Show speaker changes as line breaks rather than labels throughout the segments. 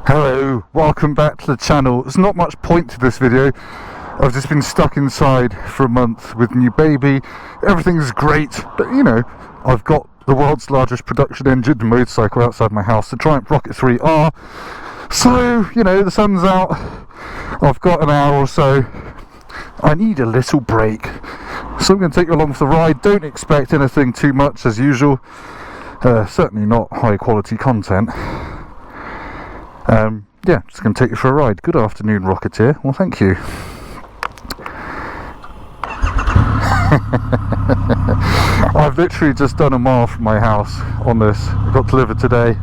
Hello, welcome back to the channel. There's not much point to this video. I've just been stuck inside for a month with new baby. Everything's great, but you know, I've got the world's largest production engine motorcycle outside my house, the Triumph Rocket 3R. So, you know, the sun's out, I've got an hour or so. I need a little break. So I'm going to take you along for the ride. Don't expect anything too much as usual. Certainly not high quality content. Yeah, just going to take you for a ride. Good afternoon, Rocketeer. Well, thank you. I've literally just done a mile from my house on this. It got delivered today.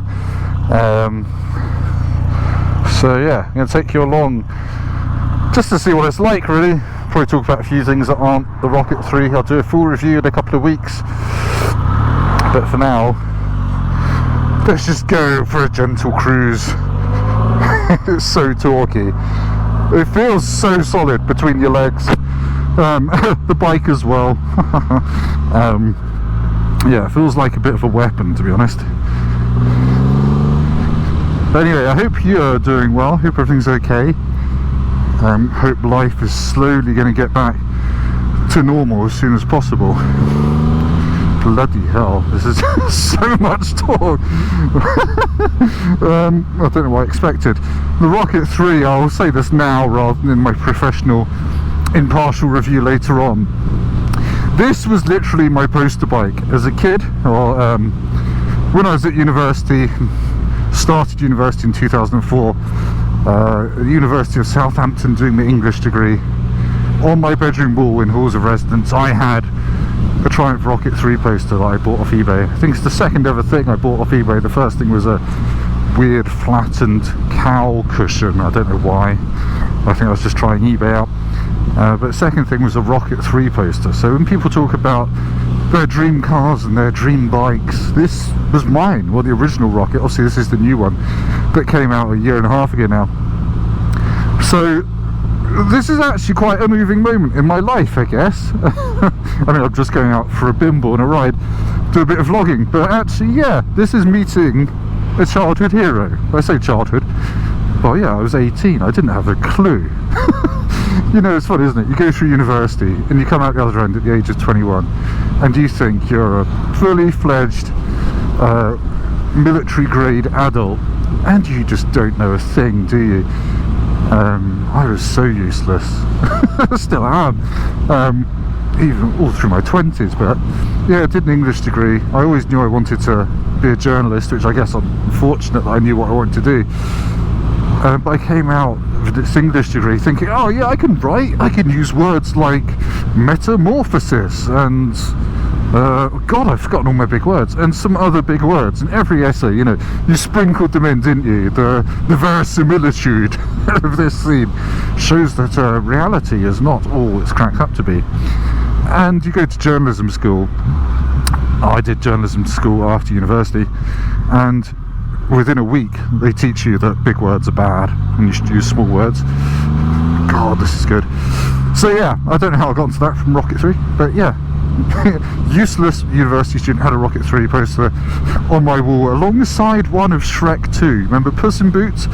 So yeah, I'm going to take you along just to see what it's like, really. Probably talk about a few things that aren't the Rocket 3. I'll do a full review in a couple of weeks. But for now, let's just go for a gentle cruise. It's so torquey. It feels so solid between your legs. The bike as well. Yeah, it feels like a bit of a weapon, to be honest. But anyway, I hope you're doing well. Hope everything's okay. Hope life is slowly going to get back to normal as soon as possible. Bloody hell, this is so much talk. I don't know what I expected. The Rocket 3, I'll say this now rather than in my professional impartial review later on. This was literally my poster bike as a kid, or when I was at university, started university in 2004, at the University of Southampton doing my English degree. On my bedroom wall in halls of residence I had a Triumph Rocket 3 poster that I bought off eBay. I think it's the second ever thing I bought off eBay. The first thing was a weird flattened cowl cushion. I don't know why. I think I was just trying eBay out. But the second thing was a Rocket 3 poster. So when people talk about their dream cars and their dream bikes, this was mine. Well, the original Rocket. Obviously this is the new one that came out a year and a half ago now. So this is actually quite a moving moment in my life, I guess. I mean, I'm just going out for a bimble and a ride, do a bit of vlogging, but actually, yeah, this is meeting a childhood hero. I say childhood, well, yeah, I was 18, I didn't have a clue. You know, it's funny, isn't it? You go through university and you come out the other end at the age of 21 and you think you're a fully fledged military grade adult, and you just don't know a thing, do you? I was so useless. Still am, even all through my 20s. But yeah, I did an English degree. I always knew I wanted to be a journalist, which I guess I'm fortunate that I knew what I wanted to do. But I came out with this English degree thinking, oh yeah, I can write, I can use words like metamorphosis and God, I've forgotten all my big words, and some other big words. In every essay, you know, you sprinkled them in, didn't you? The verisimilitude of this scene shows that reality is not all it's cracked up to be. And you go to journalism school. I did journalism school after university, and within a week they teach you that big words are bad and you should use small words. God, this is good. So yeah, I don't know how I got into that from Rocket 3, but yeah. Useless university student had a Rocket 3 poster on my wall alongside one of Shrek 2. Remember Puss in Boots?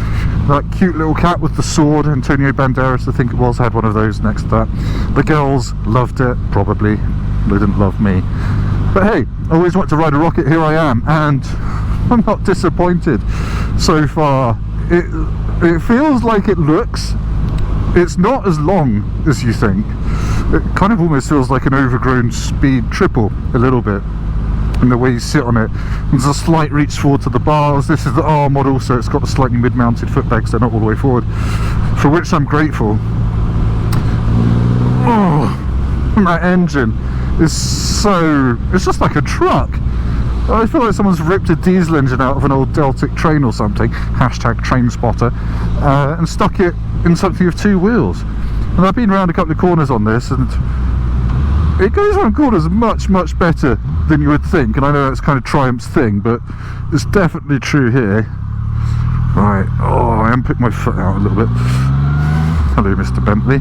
That cute little cat with the sword. Antonio Banderas, I think it was, had one of those next to that. The girls loved it, probably. They didn't love me. But hey, I always wanted to ride a rocket, here I am, and I'm not disappointed so far. It feels like it looks. It's not as long as you think. It kind of almost feels like an overgrown speed triple, a little bit, in the way you sit on it. There's a slight reach forward to the bars. This is the R model, so it's got the slightly mid-mounted foot pegs, so not all the way forward, for which I'm grateful. Oh, and that engine is so... it's just like a truck. I feel like someone's ripped a diesel engine out of an old Deltic train or something, hashtag train spotter, and stuck it in something with two wheels. And I've been around a couple of corners on this, and it goes around corners much, much better than you would think. And I know that's kind of Triumph's thing, but it's definitely true here. Right, oh, I am putting my foot out a little bit. Hello, Mr. Bentley.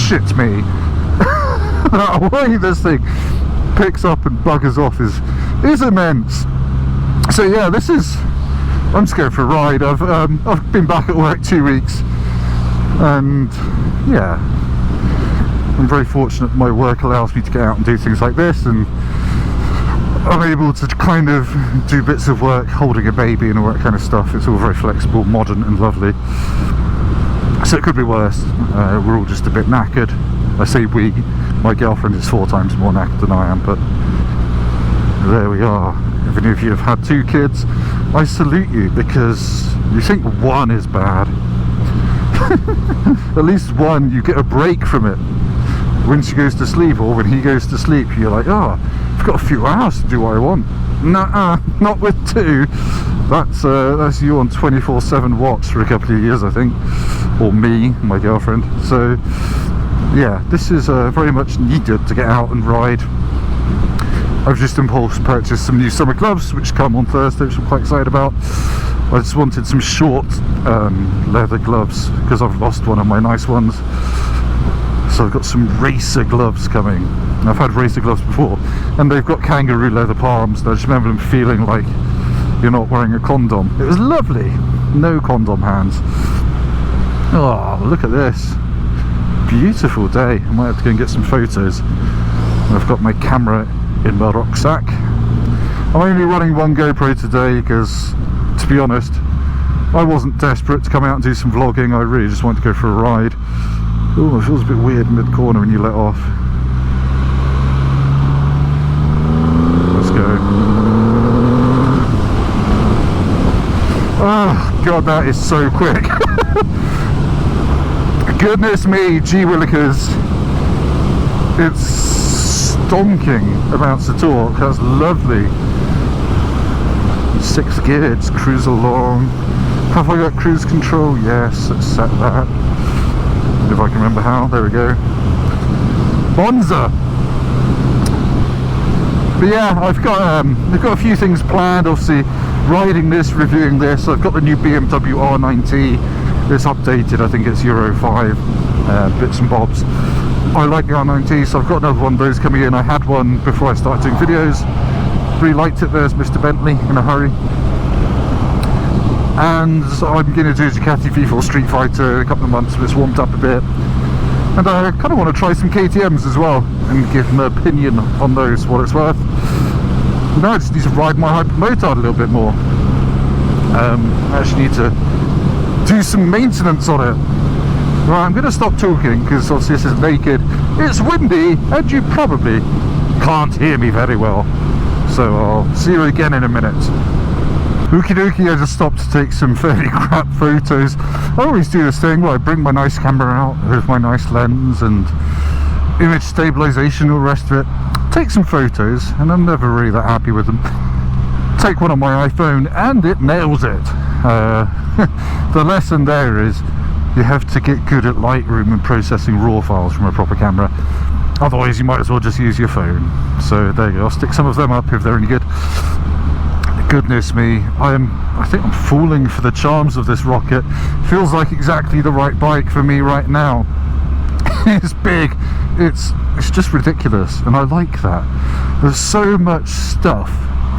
Shit me. The way this thing picks up and buggers off is immense. So yeah, this is I'm just going for a ride. I've been back at work 2 weeks, and yeah, I'm very fortunate my work allows me to get out and do things like this, and I'm able to kind of do bits of work holding a baby and all that kind of stuff. It's all very flexible, modern and lovely. So it could be worse. We're all just a bit knackered. I say we, my girlfriend is 4 times more knackered than I am, but there we are. If any of you have had 2 kids, I salute you, because you think one is bad. At least one, you get a break from it. When she goes to sleep, or when he goes to sleep, you're like, oh, I've got a few hours to do what I want. Nuh-uh, not with 2. That's you on 24/7 watch for a couple of years, I think. Or me, my girlfriend. So yeah, this is very much needed to get out and ride. I've just impulse purchased some new summer gloves, which come on Thursday, which I'm quite excited about. I just wanted some short leather gloves, because I've lost one of my nice ones. So I've got some racer gloves coming. I've had racer gloves before, and they've got kangaroo leather palms, and I just remember them feeling like you're not wearing a condom. It was lovely. No condom hands. Oh, look at this. Beautiful day. I might have to go and get some photos. I've got my camera in my rucksack. I'm only running one GoPro today because, to be honest, I wasn't desperate to come out and do some vlogging. I really just wanted to go for a ride. Oh, it feels a bit weird mid-corner when you let off. Let's go. Oh god, that is so quick. Goodness me, gee willikers. It's stonking amounts of torque. That's lovely. 6th gear, just cruise along. Have I got cruise control? Yes, let's set that. If I can remember how. There we go. Bonza. But yeah, I've got a few things planned. Obviously, riding this, reviewing this. I've got the new BMW R9T. It's updated. I think it's Euro 5 bits and bobs. I like the R9T, so I've got another one of those coming in. I had one before I started doing videos. Really liked it. There's Mr. Bentley in a hurry. And I'm going to do Ducati V4 Street Fighter in a couple of months, but it's warmed up a bit. And I kind of want to try some KTMs as well, and give an opinion on those, what it's worth. Now I just need to ride my Hypermotard a little bit more. I actually need to do some maintenance on it. Right, I'm going to stop talking, because obviously this is naked. It's windy, and you probably can't hear me very well. So I'll see you again in a minute. Okie dokie, I just stopped to take some fairly crap photos. I always do this thing where I bring my nice camera out with my nice lens and image stabilization, all the rest of it. Take some photos, and I'm never really that happy with them. Take one on my iPhone, and it nails it. The lesson there is you have to get good at Lightroom and processing RAW files from a proper camera. Otherwise, you might as well just use your phone. So there you go. I'll stick some of them up if they're any good. Goodness me, I think I'm falling for the charms of this rocket. Feels like exactly the right bike for me right now. It's big, it's just ridiculous, and I like that. There's so much stuff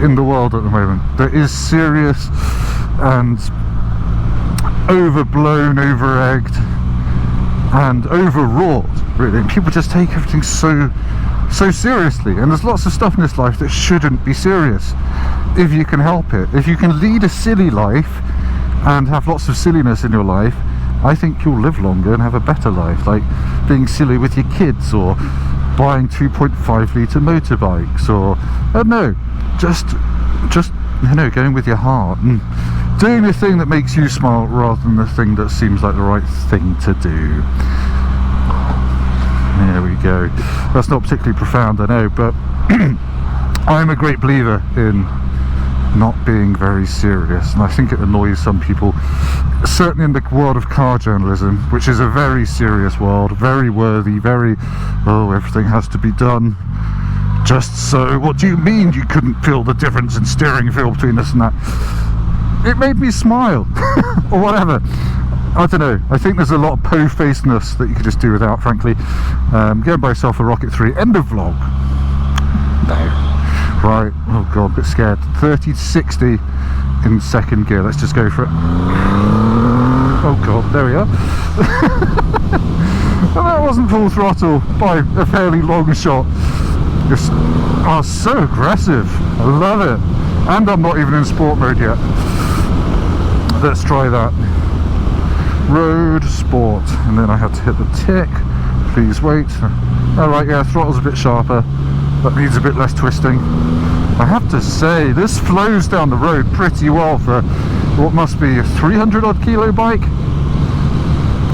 in the world at the moment that is serious and overblown, over-egged and overwrought, really. And people just take everything so seriously, and there's lots of stuff in this life that shouldn't be serious if you can help it. If you can lead a silly life and have lots of silliness in your life, I think you'll live longer and have a better life. Like being silly with your kids, or buying 2.5 litre motorbikes, or I don't know, just you know, going with your heart and doing the thing that makes you smile rather than the thing that seems like the right thing to do. There we go. That's not particularly profound, I know, but I'm a great believer in not being very serious, and I think it annoys some people, certainly in the world of car journalism, which is a very serious world, very worthy, very, oh, everything has to be done just so. What do you mean you couldn't feel the difference in steering feel between this and that? It made me smile, or whatever. I don't know, I think there's a lot of po-facedness that you could just do without, frankly. Go and buy yourself a Rocket 3. End of vlog. No. Right, oh god, a bit scared. 30 to 60 in second gear. Let's just go for it. Oh god, there we are. And that wasn't full throttle by a fairly long shot. Just, oh, so aggressive. I love it. And I'm not even in sport mode yet. Let's try that. Road sport. And then I have to hit the tick. Please wait. Alright, yeah, throttle's a bit sharper. That needs a bit less twisting. I have to say, this flows down the road pretty well for what must be a 300 odd kilo bike.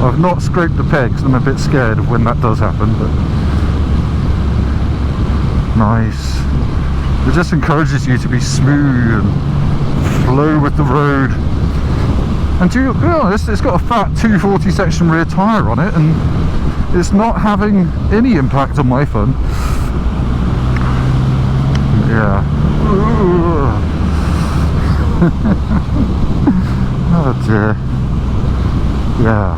I've not scraped the pegs, I'm a bit scared of when that does happen, but nice. It just encourages you to be smooth and flow with the road. And to be honest, it's got a fat 240 section rear tyre on it, and it's not having any impact on my fun. Yeah. Oh dear. Yeah.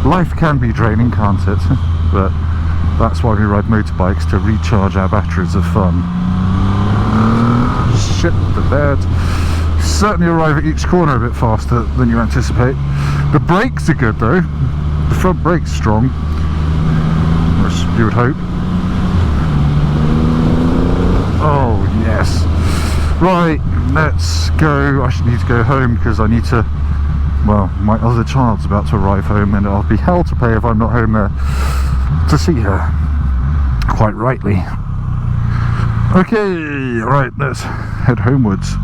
Life can be draining, can't it? But that's why we ride motorbikes, to recharge our batteries of fun. Shit the bed. Certainly arrive at each corner a bit faster than you anticipate. The brakes are good though. The front brake's strong, as you would hope. Oh yes. Right, let's go. I should need to go home because I need to, well, my other child's about to arrive home and I'll be hell to pay if I'm not home there to see her. Quite rightly. Okay, right, let's head homewards.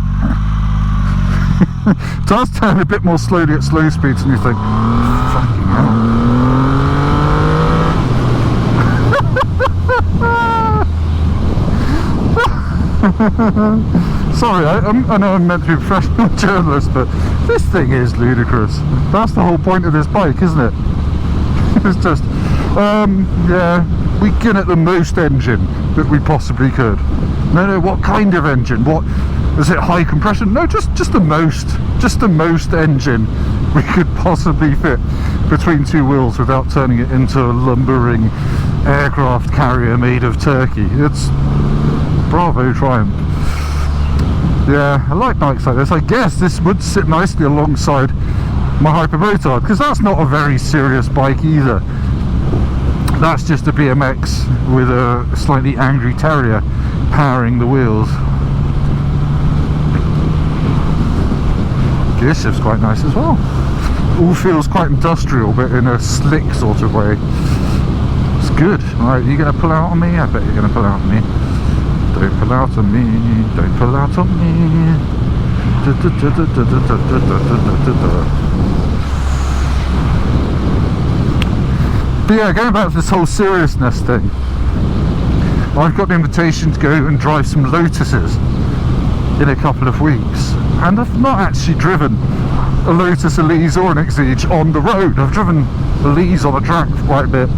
It does turn a bit more slowly at slow speeds and you think, fucking hell. Sorry, I know I'm meant to be a professional journalist, but this thing is ludicrous. That's the whole point of this bike, isn't it? It's just, yeah, we get at the most engine that we possibly could. No, what kind of engine? What, is it high compression? No, just the most engine we could possibly fit between two wheels without turning it into a lumbering aircraft carrier made of turkey. It's bravo triumph. Yeah, I like bikes like this. I guess this would sit nicely alongside my Hypermotard, because that's not a very serious bike either. That's just a BMX with a slightly angry terrier powering the wheels. Gear shift's quite nice as well. All feels quite industrial, but in a slick sort of way. It's good. Alright, you gonna pull out on me? I bet you're gonna pull out on me. Don't pull out on me, don't pull out on me. But yeah, going back to this whole seriousness thing, I've got the invitation to go and drive some Lotuses in a couple of weeks, and I've not actually driven a Lotus Elise or an Exige on the road. I've driven Elise on a track quite a bit,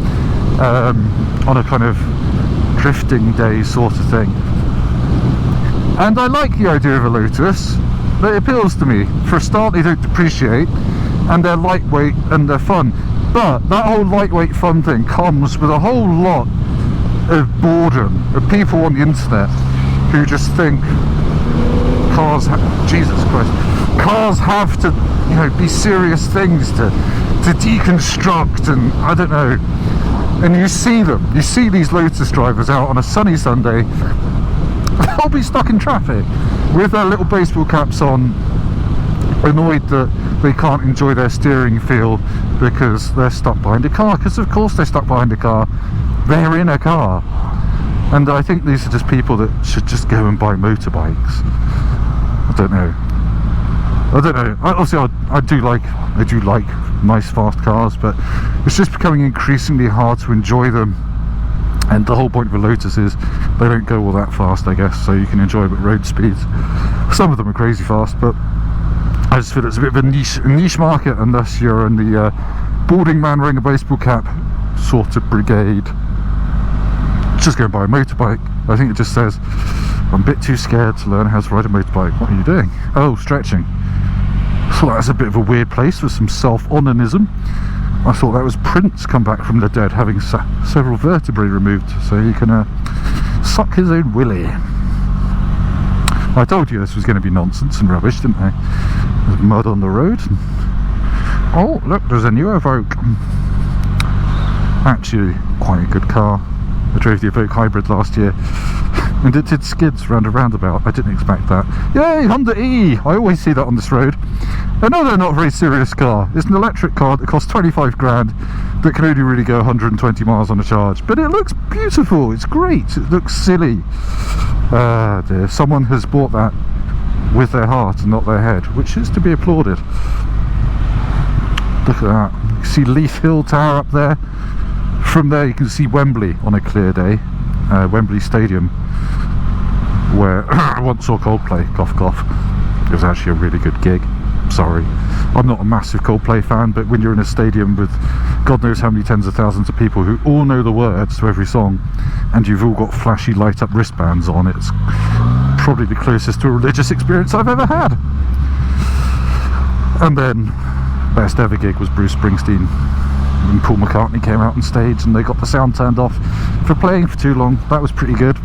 on a kind of drifting day sort of thing, and I like the idea of a Lotus. It appeals to me. For a start, they don't depreciate and they're lightweight and they're fun, but that whole lightweight fun thing comes with a whole lot of boredom of people on the internet who just think cars Jesus Christ, cars have to, you know, be serious things to deconstruct, and I don't know. And you see these Lotus drivers out on a sunny Sunday, they'll be stuck in traffic with their little baseball caps on, annoyed that they can't enjoy their steering feel because they're stuck behind a car, because of course they're stuck behind a car, they're in a car. And I think these are just people that should just go and buy motorbikes. I don't know. Obviously I do like nice fast cars, but it's just becoming increasingly hard to enjoy them. And the whole point of a Lotus is they don't go all that fast, I guess, so you can enjoy them at road speeds. Some of them are crazy fast, but I just feel it's a bit of a niche market unless you're in the balding man wearing a baseball cap sort of brigade. Just go and buy a motorbike. I think it just says, I'm a bit too scared to learn how to ride a motorbike. What are you doing? Oh, stretching. So that's a bit of a weird place for some self-onanism. I thought that was Prince come back from the dead, having several vertebrae removed, so he can suck his own willy. I told you this was going to be nonsense and rubbish, didn't I? There's mud on the road. Oh, look, there's a new Evoque. Actually, quite a good car. I drove the Evoque Hybrid last year, and it did skids round a roundabout. I didn't expect that. Yay, Honda E! I always see that on this road. Another not very serious car. It's an electric car that costs 25 grand, that can only really go 120 miles on a charge. But it looks beautiful, it's great, it looks silly. Ah dear, someone has bought that with their heart and not their head, which is to be applauded. Look at that. You can see Leith Hill Tower up there. From there you can see Wembley on a clear day, Wembley Stadium, where I once saw Coldplay, cough cough. It was actually a really good gig. Sorry, I'm not a massive Coldplay fan, but when you're in a stadium with God knows how many tens of thousands of people who all know the words to every song, and you've all got flashy light up wristbands on, it's probably the closest to a religious experience I've ever had. And then best ever gig was Bruce Springsteen, and Paul McCartney came out on stage and they got the sound turned off for playing for too long. That was pretty good.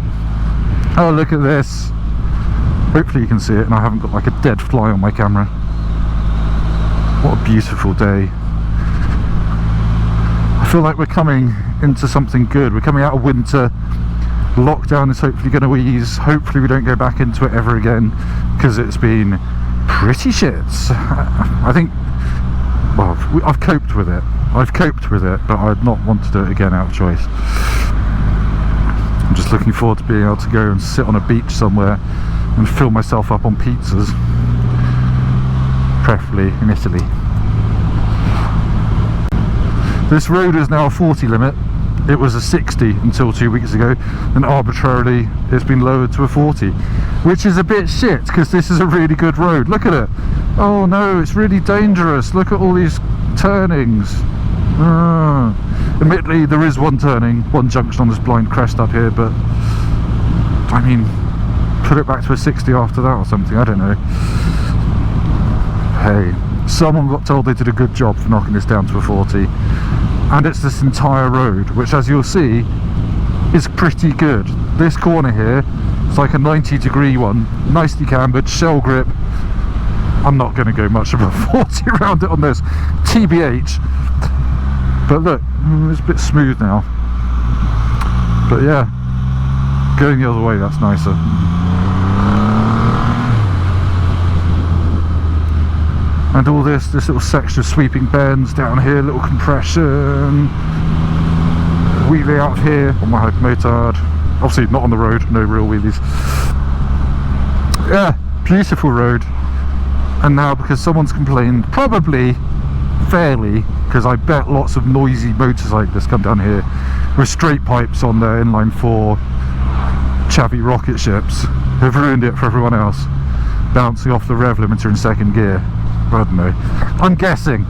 Oh, look at this. Hopefully you can see it and I haven't got like a dead fly on my camera. What a beautiful day. I feel like we're coming into something good. We're coming out of winter. Lockdown is hopefully going to ease. Hopefully we don't go back into it ever again, because it's been pretty shit. I think, well, I've coped with it. But I'd not want to do it again out of choice. I'm just looking forward to being able to go and sit on a beach somewhere and fill myself up on pizzas, preferably in Italy. This road is now a 40 limit. It was a 60 until 2 weeks ago, and arbitrarily it's been lowered to a 40, which is a bit shit because this is a really good road. Look at it. Oh no, it's really dangerous. Look at all these turnings. Admittedly, there is one turning, one junction on this blind crest up here, but I mean, put it back to a 60 after that or something, I don't know. Hey, someone got told they did a good job for knocking this down to a 40, and it's this entire road, which, as you'll see, is pretty good. This corner here, it's like a 90-degree one, nicely cambered, shell grip. I'm not going to go much above 40 around it on this, TBH. But look, it's a bit smooth now. But yeah, going the other way, that's nicer. And all this little section of sweeping bends down here, little compression, wheelie out here on my motard. Obviously not on the road, no real wheelies. Yeah, beautiful road. And now, because someone's complained, probably fairly, because I bet lots of noisy motorcyclists come down here with straight pipes on their inline 4 chavvy rocket ships, have ruined it for everyone else, bouncing off the rev limiter in second gear. I don't know. I'm guessing.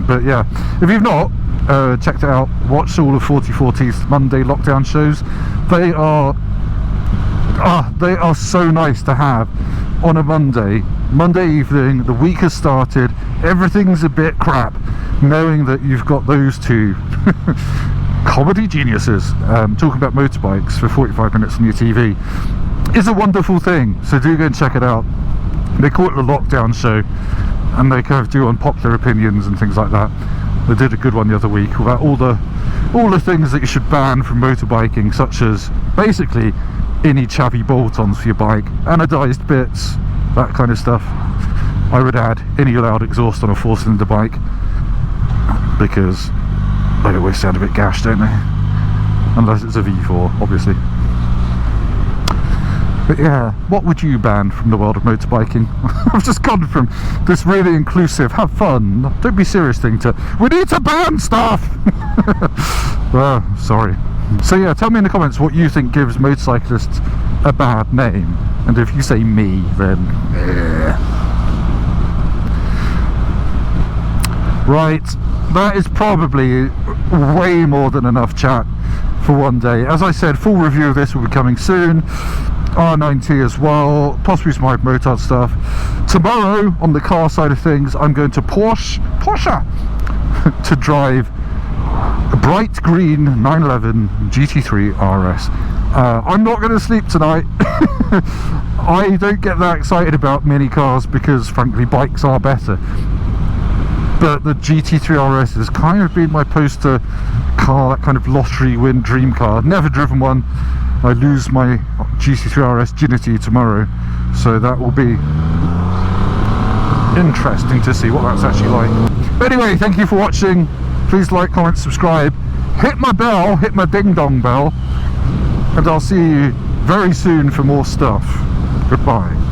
But yeah, if you've not checked it out, watch all of 4040's Monday lockdown shows. They are so nice to have on a Monday evening. The week has started, everything's a bit crap, knowing that you've got those two comedy geniuses talking about motorbikes for 45 minutes on your TV is a wonderful thing. So do go and check it out. They call it the lockdown show, and they kind of do unpopular opinions and things like that. They did a good one the other week about all the things that you should ban from motorbiking, such as basically any chavvy bolt-ons for your bike, anodized bits, that kind of stuff. I would add any loud exhaust on a 4-cylinder bike, because they always sound a bit gash, don't they? Unless it's a V4, obviously. But yeah, what would you ban from the world of motorbiking? I've just gone from this really inclusive, have fun, don't be serious thing to, we need to ban stuff! Well, sorry. So yeah, tell me in the comments what you think gives motorcyclists a bad name. And if you say me, then... Right, that is probably way more than enough chat for one day. As I said, full review of this will be coming soon. R9T as well, possibly some hybrid motard stuff. Tomorrow, on the car side of things, I'm going to Porsche to drive a bright green 911 GT3 RS. I'm not going to sleep tonight. I don't get that excited about mini cars because frankly bikes are better, but the GT3 RS has kind of been my poster car, that kind of lottery win dream car. Never driven one. I lose my GT3 RS Ginity tomorrow, so that will be interesting to see what that's actually like. But anyway, thank you for watching. Please like, comment, subscribe, hit my bell, hit my ding dong bell, and I'll see you very soon for more stuff. Goodbye.